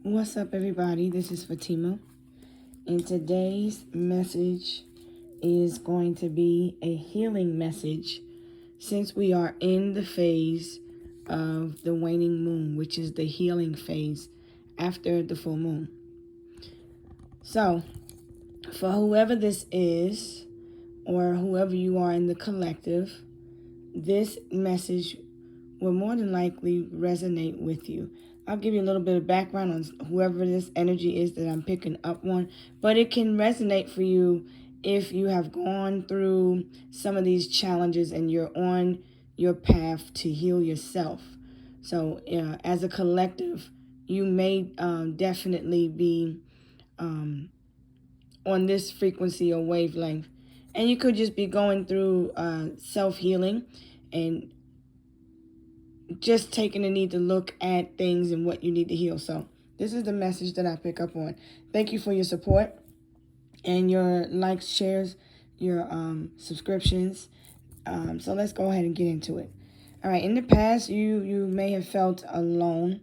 What's up, everybody? This is Fatima, and today's message is going to be a healing message since we are in the phase of the waning moon, which is the healing phase after the full moon. So, for whoever this is, or whoever you are in the collective, this message will more than likely resonate with you. I'll give you a little bit of background on whoever this energy is that I'm picking up on, but it can resonate for you if you have gone through some of these challenges and you're on your path to heal yourself. So as a collective, you may definitely be on this frequency or wavelength. And you could just be going through self-healing and just taking the need to look at things and what you need to heal. So this is the message that I pick up on. Thank you for your support and your likes, shares, your subscriptions. So let's go ahead and get into it. All right. In the past, you may have felt alone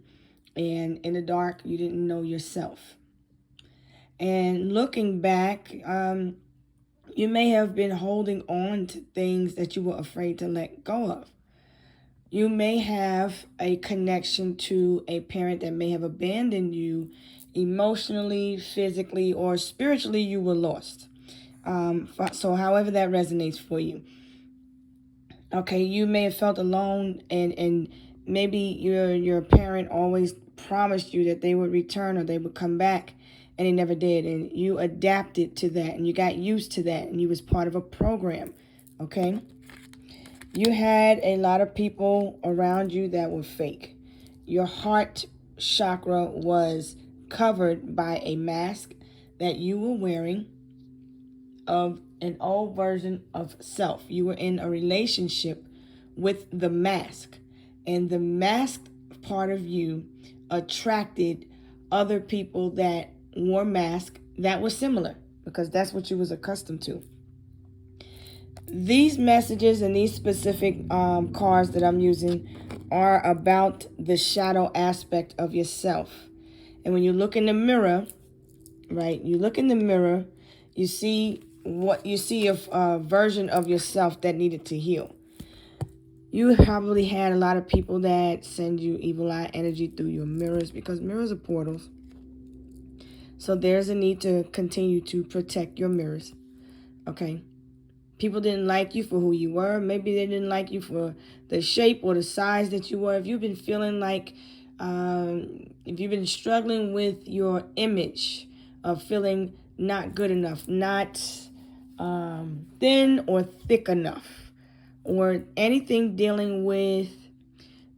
and in the dark. You didn't know yourself. And looking back, you may have been holding on to things that you were afraid to let go of. You may have a connection to a parent that may have abandoned you emotionally, physically, or spiritually. You were lost. So however that resonates for you. Okay, you may have felt alone and maybe your parent always promised you that they would return or they would come back, and they never did. And you adapted to that and you got used to that and you was part of a program. Okay. You had a lot of people around you that were fake. Your heart chakra was covered by a mask that you were wearing of an old version of self. You were in a relationship with the mask, and the masked part of you attracted other people that wore masks that were similar because that's what you was accustomed to. These messages and these specific cards that I'm using are about the shadow aspect of yourself. And when you look in the mirror, right, you look in the mirror, you see a version of yourself that needed to heal. You probably had a lot of people that send you evil eye energy through your mirrors because mirrors are portals. So there's a need to continue to protect your mirrors. Okay. People didn't like you for who you were. Maybe they didn't like you for the shape or the size that you were. If you've been feeling like, if you've been struggling with your image of feeling not good enough, not thin or thick enough, or anything dealing with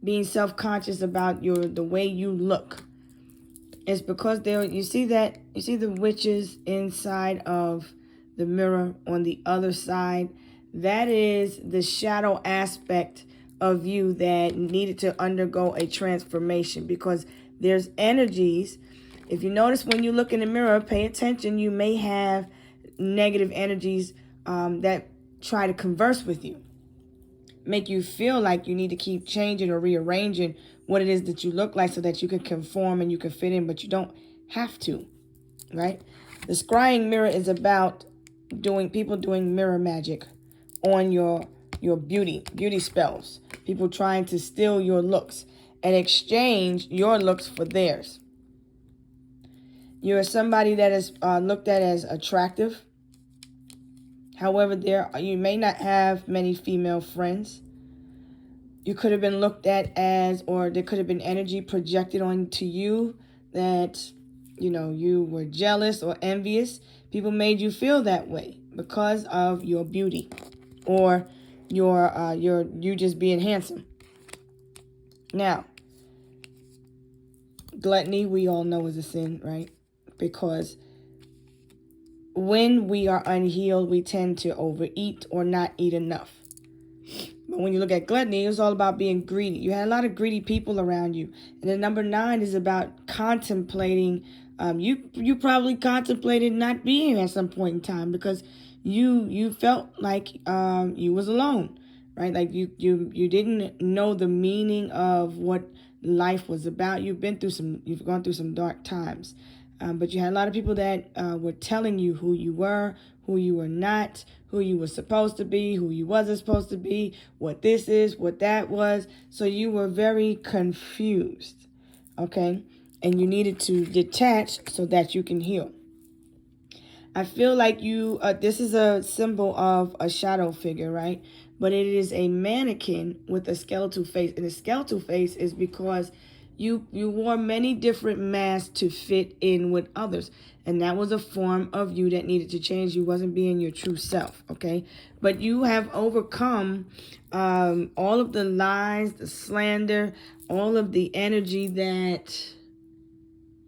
being self-conscious about the way you look, it's because you see the witches inside of the mirror on the other side. That is the shadow aspect of you that needed to undergo a transformation because there's energies. If you notice when you look in the mirror, pay attention, you may have negative energies that try to converse with you, make you feel like you need to keep changing or rearranging what it is that you look like so that you can conform and you can fit in, but you don't have to, right? The scrying mirror is about people doing mirror magic on your beauty spells. People trying to steal your looks and exchange your looks for theirs. You're somebody that is looked at as attractive. However, you may not have many female friends. You could have been looked at as, or there could have been energy projected onto you that, you were jealous or envious. People made you feel that way because of your beauty or you just being handsome. Now, gluttony, we all know is a sin, right? Because when we are unhealed, we tend to overeat or not eat enough. But when you look at gluttony, it was all about being greedy. You had a lot of greedy people around you. And then number 9 is about contemplating. You probably contemplated not being here at some point in time because you felt like you was alone, right? Like you didn't know the meaning of what life was about. You've gone through some dark times. But you had a lot of people that were telling you who you were not, who you were supposed to be, who you wasn't supposed to be, what this is, what that was. So you were very confused, okay? And you needed to detach so that you can heal. I feel like this is a symbol of a shadow figure, right? But it is a mannequin with a skeletal face. And the skeletal face is because you wore many different masks to fit in with others. And that was a form of you that needed to change. You wasn't being your true self, okay? But you have overcome all of the lies, the slander, all of the energy that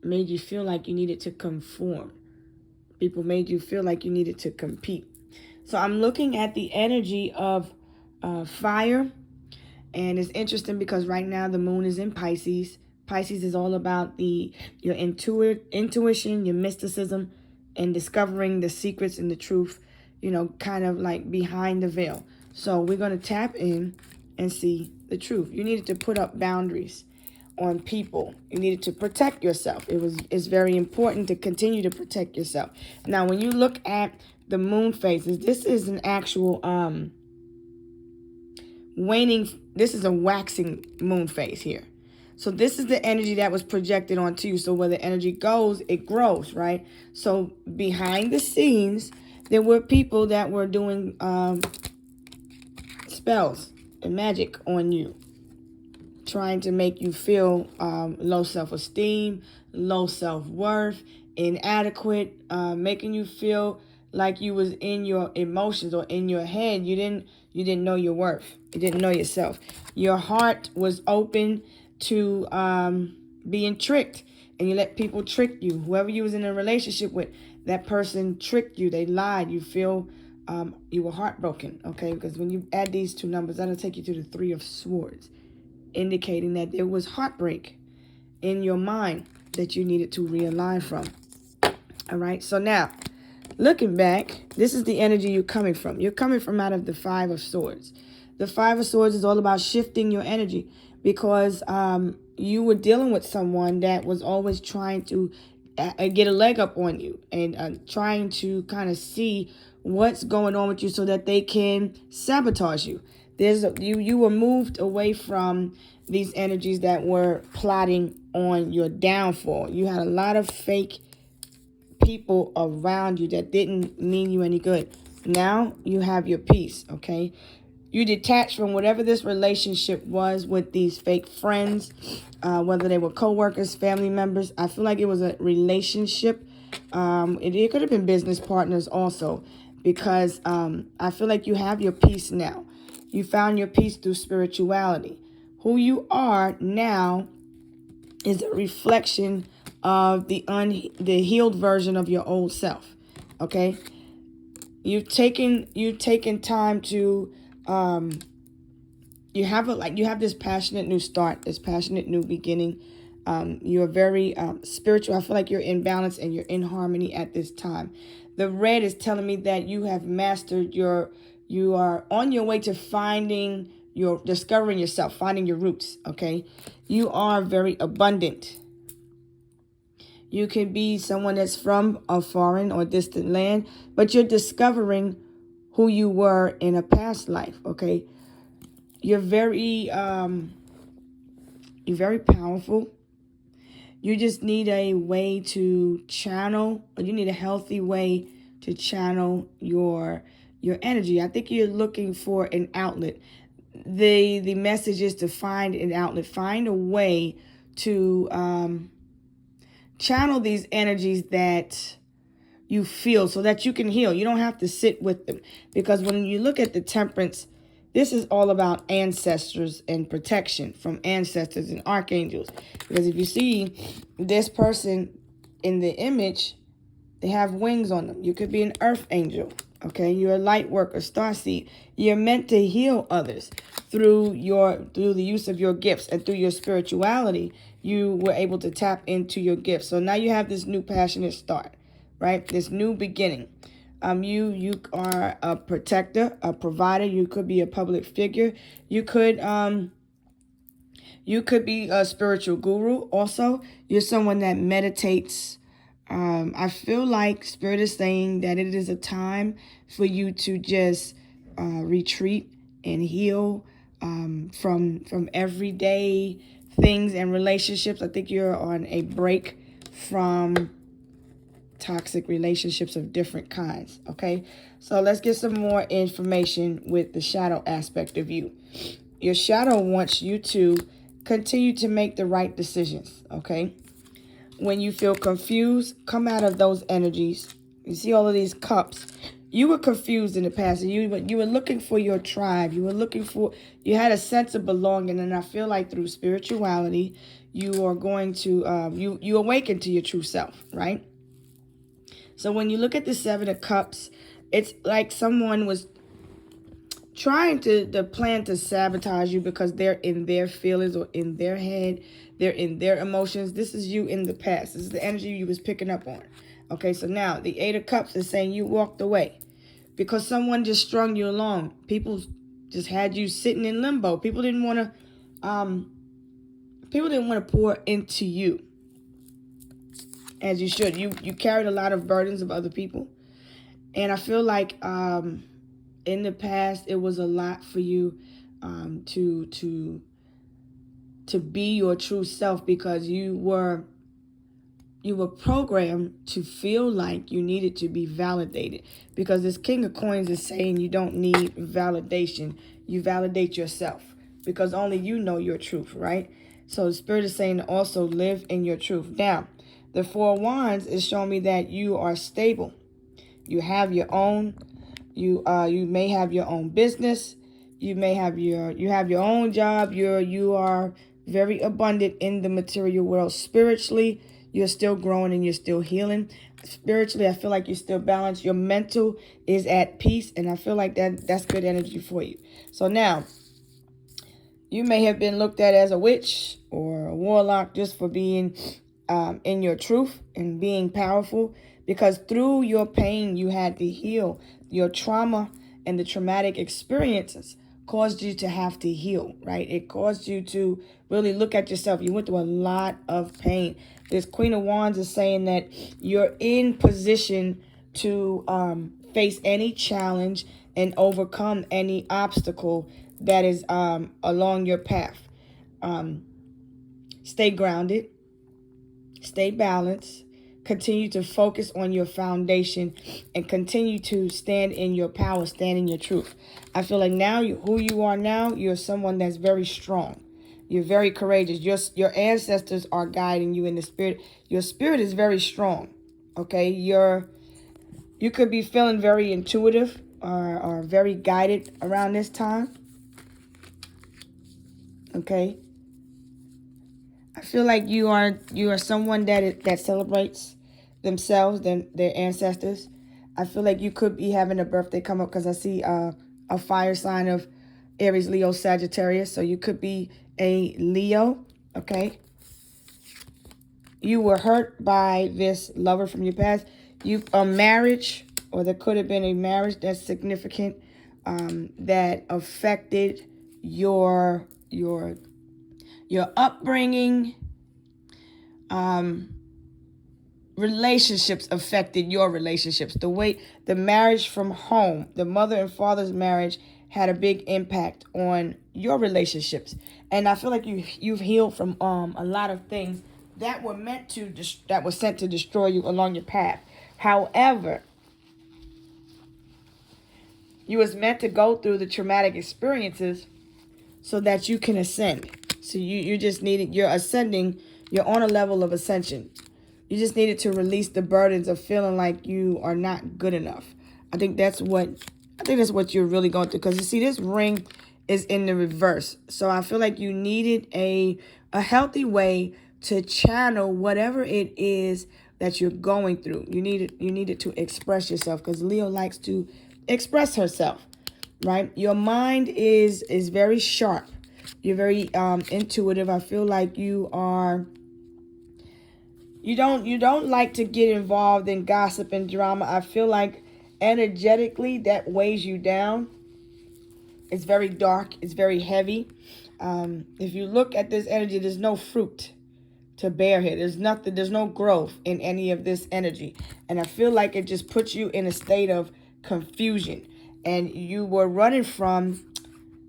made you feel like you needed to conform. People made you feel like you needed to compete. So I'm looking at the energy of fire. And it's interesting because right now the moon is in Pisces. Pisces is all about your intuition, your mysticism, and discovering the secrets and the truth, kind of like behind the veil. So we're going to tap in and see the truth. You needed to put up boundaries on people. You needed to protect yourself. It's very important to continue to protect yourself. Now, when you look at the moon phases, this is an actual waning. This is a waxing moon phase here. So this is the energy that was projected onto you. So where the energy goes, it grows, right? So behind the scenes, there were people that were doing spells and magic on you, trying to make you feel low self-esteem, low self-worth, inadequate, making you feel like you was in your emotions or in your head. You didn't know your worth. You didn't know yourself. Your heart was open to being tricked, and you let people trick you. Whoever you was in a relationship with, that person tricked you. They lied. You feel you were heartbroken, okay? Because when you add these two numbers, that'll take you to the 3 of Swords, indicating that there was heartbreak in your mind that you needed to realign from. All right, so now, looking back, this is the energy you're coming from. You're coming from out of the 5 of Swords. The 5 of Swords is all about shifting your energy because you were dealing with someone that was always trying to get a leg up on you and trying to kind of see what's going on with you so that they can sabotage you. You were moved away from these energies that were plotting on your downfall. You had a lot of fake people around you that didn't mean you any good. Now you have your peace, okay? You detach from whatever this relationship was with these fake friends, whether they were co-workers, family members. I feel like it was a relationship. It could have been business partners also, because I feel like you have your peace now. You found your peace through spirituality. Who you are now is a reflection of the healed version of your old self. Okay, you've taken time to you have this passionate new start, this passionate new beginning. You are very spiritual. I feel like you're in balance and you're in harmony at this time. The red is telling me that you have mastered you are on your way to discovering yourself, finding your roots, okay? You are very abundant. You can be someone that's from a foreign or distant land, but you're discovering who you were in a past life, okay? You're very powerful. You just need a way to channel, or you need a healthy way to channel your energy. I think you're looking for an outlet. The message is to find an outlet, find a way to channel these energies that you feel so that you can heal. You don't have to sit with them, because when you look at the Temperance, this is all about ancestors and protection from ancestors and archangels. Because if you see this person in the image, they have wings on them. You could be an earth angel. Okay, you're a light worker, starseed. You're meant to heal others through the use of your gifts, and through your spirituality. You were able to tap into your gifts. So now you have this new passionate start, right? This new beginning. You are a protector, a provider. You could be a public figure. You could You could be a spiritual guru also. You're someone that meditates. I feel like Spirit is saying that it is a time for you to just retreat and heal from everyday things and relationships. I think you're on a break from toxic relationships of different kinds. Okay, so let's get some more information with the shadow aspect of you. Your shadow wants you to continue to make the right decisions. Okay, when you feel confused, come out of those energies. You see all of these cups. You were confused in the past, and you were looking for your tribe. You had a sense of belonging, and I feel like through spirituality, you are going to you awaken to your true self, right? So when you look at the Seven of Cups, it's like someone was trying to plan to sabotage you because they're in their feelings or in their head. They're in their emotions. This is you in the past. This is the energy you was picking up on. Okay, so now the Eight of Cups is saying you walked away because someone just strung you along. People just had you sitting in limbo. People didn't want to pour into you as you should. You carried a lot of burdens of other people. And I feel like in the past it was a lot for you to be your true self because you were programmed to feel like you needed to be validated, because this King of Coins is saying you don't need validation. You validate yourself because only you know your truth, right? So the Spirit is saying to also live in your truth. Now, the Four of Wands is showing me that you are stable. You have your own. You may have your own business. You have your own job. You are very abundant in the material world. Spiritually, you're still growing and you're still healing. Spiritually, I feel like you're still balanced. Your mental is at peace, and I feel like that's good energy for you. So now, you may have been looked at as a witch or a warlock just for being in your truth and being powerful, because through your pain you had to heal. Your trauma and the traumatic experiences caused you to have to heal, right? It caused you to really look at yourself. You went through a lot of pain. This Queen of Wands is saying that you're in position to face any challenge and overcome any obstacle that is along your path. Stay grounded. Stay balanced. Continue to focus on your foundation and continue to stand in your power, stand in your truth. I feel like now, who you are now, you're someone that's very strong. You're very courageous. Your ancestors are guiding you in the spirit. Your spirit is very strong. Okay, you could be feeling very intuitive or very guided around this time. Okay. I feel like you are someone that celebrates themselves, their ancestors. I feel like you could be having a birthday come up because I see a fire sign of Aries, Leo, Sagittarius. So you could be a Leo, okay? You were hurt by this lover from your past. A marriage, or there could have been a marriage that's significant that affected your upbringing. Relationships affected your relationships. The marriage from home, the mother and father's marriage had a big impact on your relationships. And I feel like you've healed from a lot of things that were sent to destroy you along your path. However, you was meant to go through the traumatic experiences so that you can ascend. So you're ascending. You're on a level of ascension. You just needed to release the burdens of feeling like you are not good enough. I think that's what you're really going through. Because you see, this ring is in the reverse. So I feel like you needed a healthy way to channel whatever it is that you're going through. You needed to express yourself, because Leo likes to express herself, right? Your mind is very sharp. You're very intuitive. I feel like you don't like to get involved in gossip and drama. I feel like energetically that weighs you down. It's very dark. It's very heavy. If you look at this energy, there's no fruit to bear here. There's nothing, there's no growth in any of this energy. And I feel like it just puts you in a state of confusion. And you were running from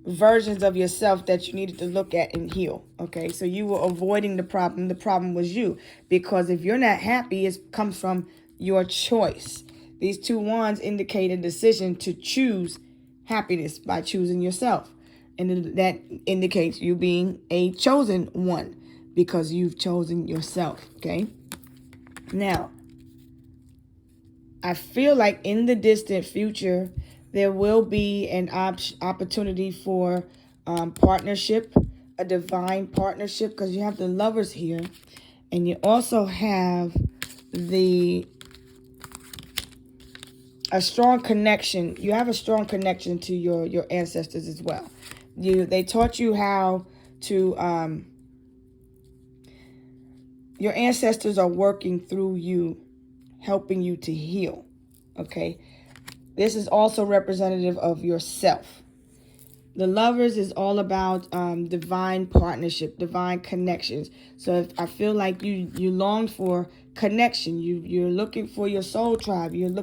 versions of yourself that you needed to look at and heal. Okay, so you were avoiding the problem. The problem was you. Because if you're not happy, it comes from your choice. These two wands indicate a decision to choose happiness by choosing yourself. And that indicates you being a chosen one because you've chosen yourself. Okay. Now, I feel like in the distant future, there will be an opportunity for partnership, a divine partnership, because you have the Lovers here. And you also have a strong connection. You have a strong connection to your ancestors as well. They taught you how to, your ancestors are working through you, helping you to heal. Okay. This is also representative of yourself. The Lovers is all about divine partnership, divine connections. So I feel like you long for connection. You're looking for your soul tribe. You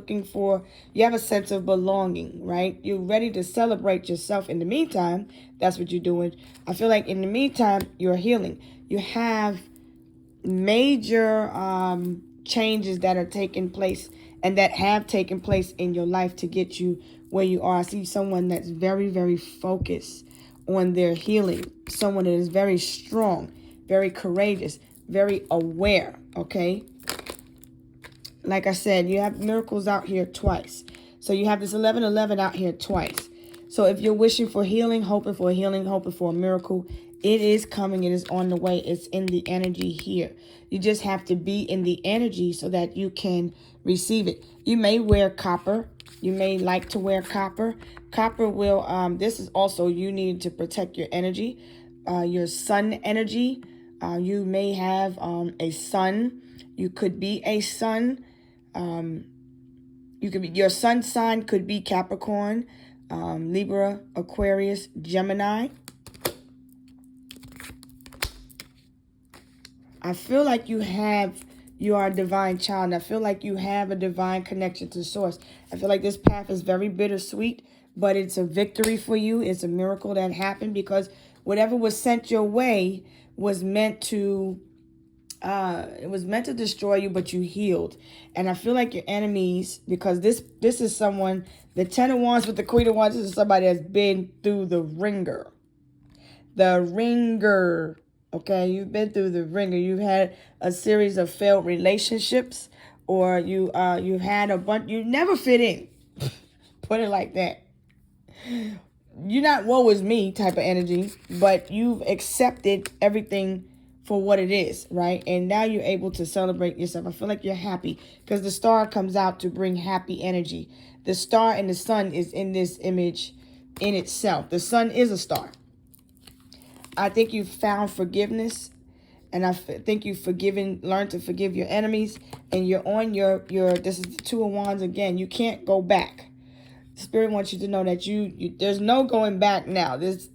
have a sense of belonging, right? You're ready to celebrate yourself. In the meantime, that's what you're doing. I feel like in the meantime, you're healing. You have major changes that are taking place and that have taken place in your life to get you where you are. I see someone that's very, very focused on their healing. Someone that is very strong, very courageous, very aware, okay? Like I said, you have miracles out here twice. So you have this 1111 out here twice. So if you're wishing for healing, hoping for a miracle, it is coming. It is on the way. It's in the energy here. You just have to be in the energy so that you can receive it. You may wear copper. You may like to wear copper. Copper will, this is also, you need to protect your energy, your sun energy. You may have a sun. You could be a sun. Your sun sign could be Capricorn, Libra, Aquarius, Gemini. I feel like you are a divine child. I feel like you have a divine connection to source. I feel like this path is very bittersweet, but it's a victory for you. It's a miracle that happened because whatever was sent your way was meant to destroy you, but you healed. And I feel like your enemies, because this is someone, the 10 of Wands with the Queen of Wands, this is somebody that's been through the ringer. Okay, you've been through the ringer. You've had a series of failed relationships, or you've had a bunch. You never fit in. Put it like that. You're not woe is me type of energy, but you've accepted everything for what it is, right? And now you're able to celebrate yourself. I feel like you're happy because the star comes out to bring happy energy. The star and the sun is in this image in itself. The sun is a star. I think you've found forgiveness, and I think you've learned to forgive your enemies, and you're on your, this is the 2 of Wands again. You can't go back. Spirit wants you to know that there's no going back now. It's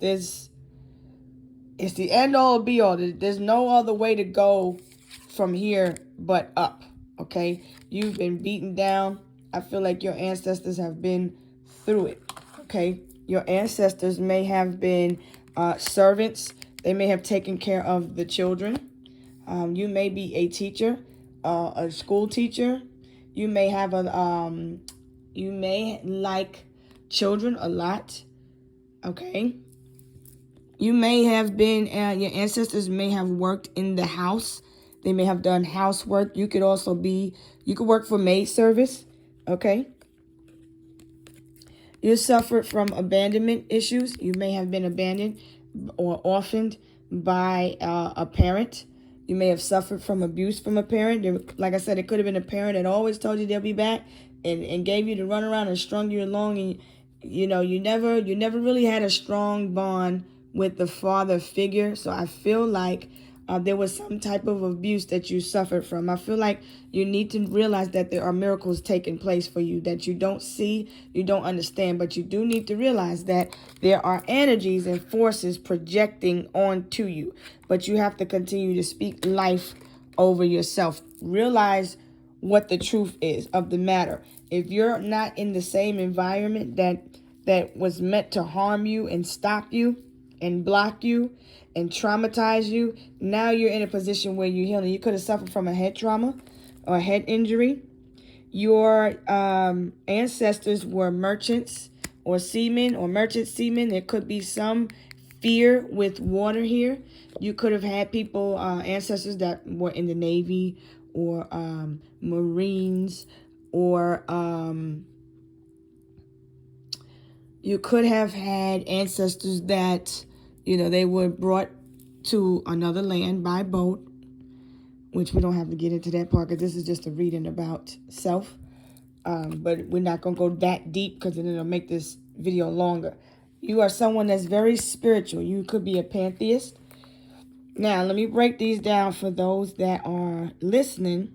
the end all be all. There's no other way to go from here but up, okay? You've been beaten down. I feel like your ancestors have been through it, okay? Your ancestors may have been servants. They may have taken care of the children. You may be a teacher, a school teacher. You may have you may like children a lot, okay? You may have been, your ancestors may have worked in the house. They may have done housework. You could work for maid service, okay? You suffered from abandonment issues. You may have been abandoned or orphaned by a parent. You may have suffered from abuse from a parent. Like I said, it could have been a parent that always told you they'll be back and gave you the runaround and strung you along. And, you never really had a strong bond with the father figure. So I feel like there was some type of abuse that you suffered from. I feel like you need to realize that there are miracles taking place for you that you don't see, you don't understand, but you do need to realize that there are energies and forces projecting onto you. But you have to continue to speak life over yourself. Realize what the truth is of the matter. If you're not in the same environment that was meant to harm you and stop you and block you and traumatize you, now you're in a position where you're healing. You could have suffered from a head trauma or a head injury. Your ancestors were merchants or seamen or merchant seamen. There could be some fear with water here. You could have had people, ancestors that were in the Navy or Marines, or you could have had ancestors that, they were brought to another land by boat, which we don't have to get into that part because this is just a reading about self. But we're not going to go that deep because then it'll make this video longer. You are someone that's very spiritual. You could be a pantheist. Now, let me break these down for those that are listening,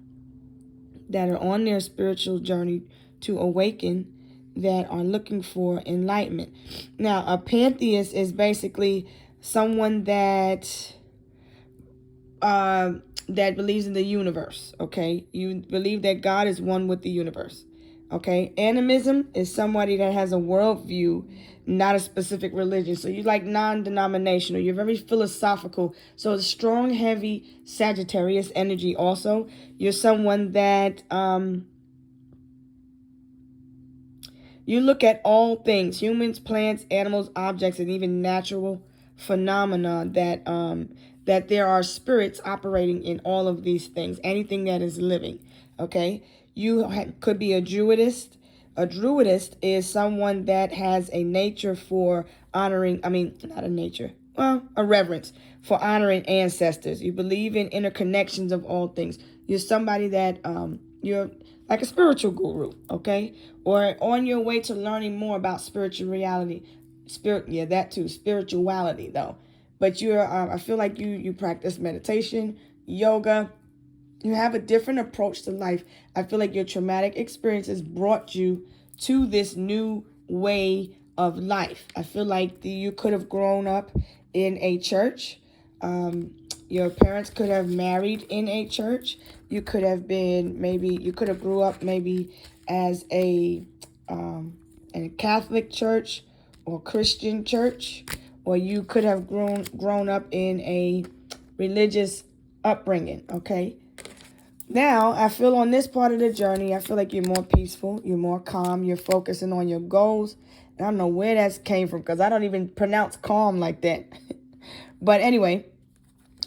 that are on their spiritual journey to awaken, that are looking for enlightenment. Now, a pantheist is basically someone that believes in the universe, okay? You believe that God is one with the universe, okay? Animism is somebody that has a worldview, not a specific religion. So you like non-denominational. You're very philosophical. So it's strong, heavy Sagittarius energy also. You're someone that you look at all things, humans, plants, animals, objects, and even natural phenomena that there are spirits operating in all of these things, anything that is living, okay? You could be a druidist. A druidist is someone that has a nature for honoring, a reverence for honoring ancestors. You believe in interconnections of all things. You're somebody that, you're like a spiritual guru, okay? Or on your way to learning more about spirituality. Spirituality though. But I feel like you practice meditation, yoga. You have a different approach to life. I feel like your traumatic experiences brought you to this new way of life. I feel like you could have grown up in a church. Your parents could have married in a church. You could have grew up maybe as in a Catholic church or Christian church, or you could have grown up in a religious upbringing, okay? Now, I feel on this part of the journey, I feel like you're more peaceful, you're more calm, you're focusing on your goals. And I don't know where that came from because I don't even pronounce calm like that. But anyway,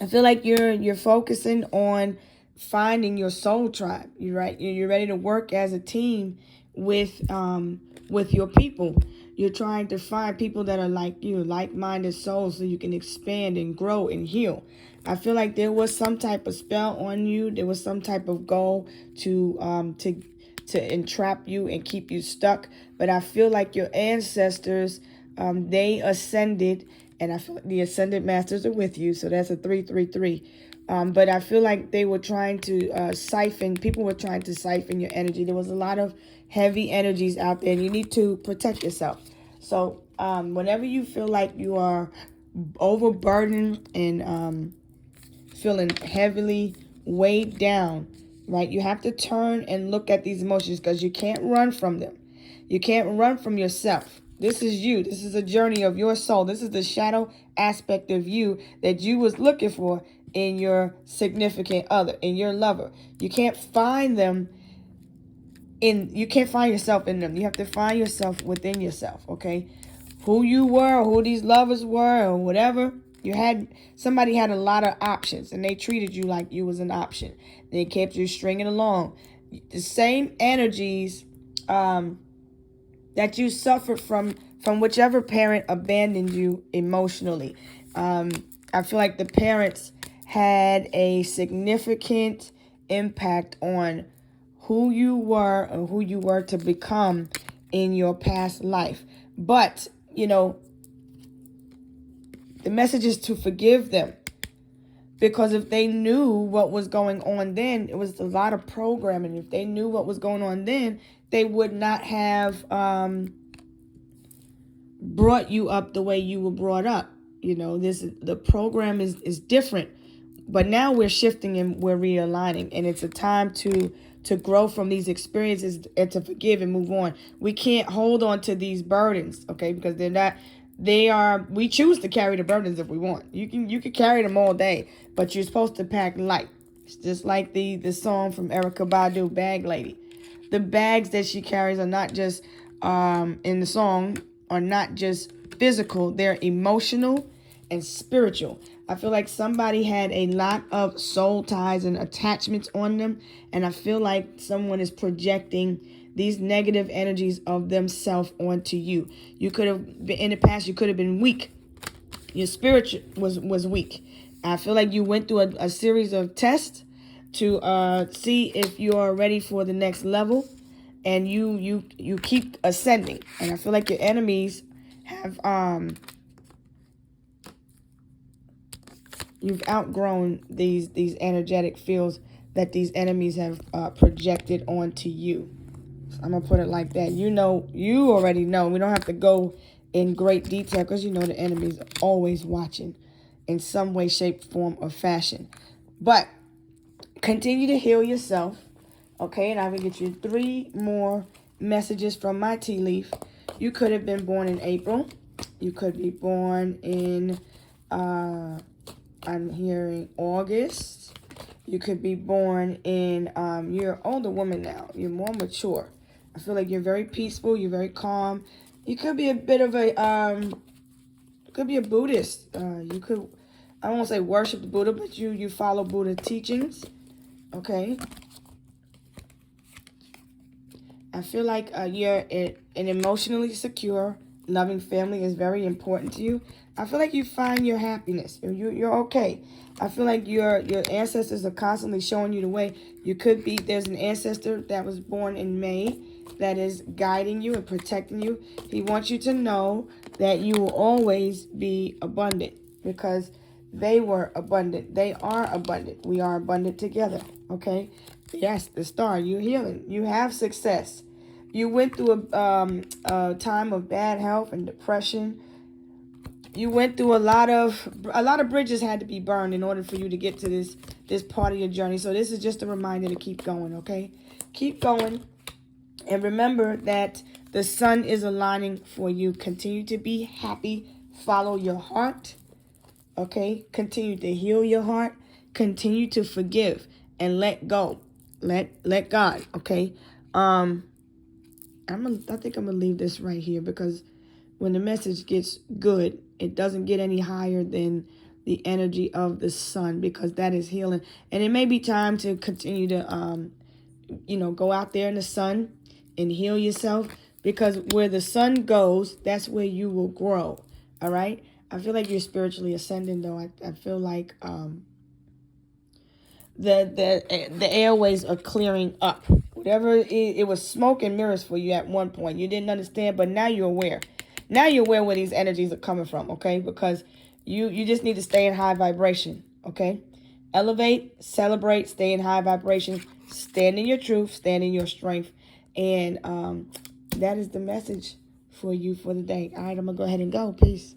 I feel like you're focusing on finding your soul tribe. You're right. You're ready to work as a team with your people. You're trying to find people that are like you, like-minded souls, so you can expand and grow and heal. I feel like there was some type of spell on you. There was some type of goal to entrap you and keep you stuck. But I feel like your ancestors, they ascended, and I feel like the ascended masters are with you. So that's a 333. But I feel like they were trying to people were trying to siphon your energy. There was a lot of heavy energies out there, and you need to protect yourself. So whenever you feel like you are overburdened and feeling heavily weighed down, right, you have to turn and look at these emotions because you can't run from them. You can't run from yourself. This is you. This is a journey of your soul. This is the shadow aspect of you that you was looking for in your significant other, in your lover. You can't find yourself in them. You have to find yourself within yourself, okay? Who you were, who these lovers were, or whatever. Somebody had a lot of options, and they treated you like you was an option. They kept you stringing along. The same energies that you suffered from whichever parent abandoned you emotionally. I feel like the parents had a significant impact on who you were and who you were to become in your past life. But, the message is to forgive them. Because if they knew what was going on then, it was a lot of programming. If they knew what was going on then, they would not have brought you up the way you were brought up. You know, the program is different. But now we're shifting and we're realigning. And it's a time to grow from these experiences and to forgive and move on. We can't hold on to these burdens, okay? Because we choose to carry the burdens if we want. You can carry them all day, but you're supposed to pack light. It's just like the song from Erykah Badu, Bag Lady. The bags that she carries are not just, in the song, are not just physical. They're emotional and spiritual. I feel like somebody had a lot of soul ties and attachments on them. And I feel like someone is projecting these negative energies of themselves onto you. You could have been, in the past, you could have been weak. Your spirit was weak. I feel like you went through a series of tests to see if you're ready for the next level. And you keep ascending. And I feel like your enemies have you've outgrown these energetic fields that these enemies have projected onto you. So I'm gonna put it like that. You already know. We don't have to go in great detail because you know the enemy's always watching in some way, shape, form, or fashion. But continue to heal yourself. Okay, and I will get you 3 more messages from my tea leaf. You could have been born in April. You could be born in I'm hearing August. You could be born in, you're an older woman now. You're more mature. I feel like you're very peaceful. You're very calm. You could be a bit of a, could be a Buddhist. You could, I won't say worship the Buddha, but you follow Buddha teachings. Okay. I feel like you're an emotionally secure, loving family is very important to you. I feel like you find your happiness. You're okay. I feel like your ancestors are constantly showing you the way. There's an ancestor that was born in May that is guiding you and protecting you. He wants you to know that you will always be abundant because they were abundant. They are abundant. We are abundant together. Okay? Yes, the star. You're healing. You have success. You went through a time of bad health and depression. You went through a lot of bridges had to be burned in order for you to get to this part of your journey. So this is just a reminder to keep going, okay? Keep going. And remember that the sun is aligning for you. Continue to be happy. Follow your heart. Okay? Continue to heal your heart. Continue to forgive and let go. Let God, okay? I think I'm gonna leave this right here because when the message gets good, it doesn't get any higher than the energy of the sun because that is healing. And it may be time to continue to go out there in the sun and heal yourself because where the sun goes, that's where you will grow. All right? I feel like you're spiritually ascending though. I feel like the airways are clearing up. Whatever it was smoke and mirrors for you at one point. You didn't understand, but now you're aware. Now you're aware where these energies are coming from, okay? Because you just need to stay in high vibration, okay? Elevate, celebrate, stay in high vibration, stand in your truth, stand in your strength. And that is the message for you for the day. All right, I'm going to go ahead and go. Peace.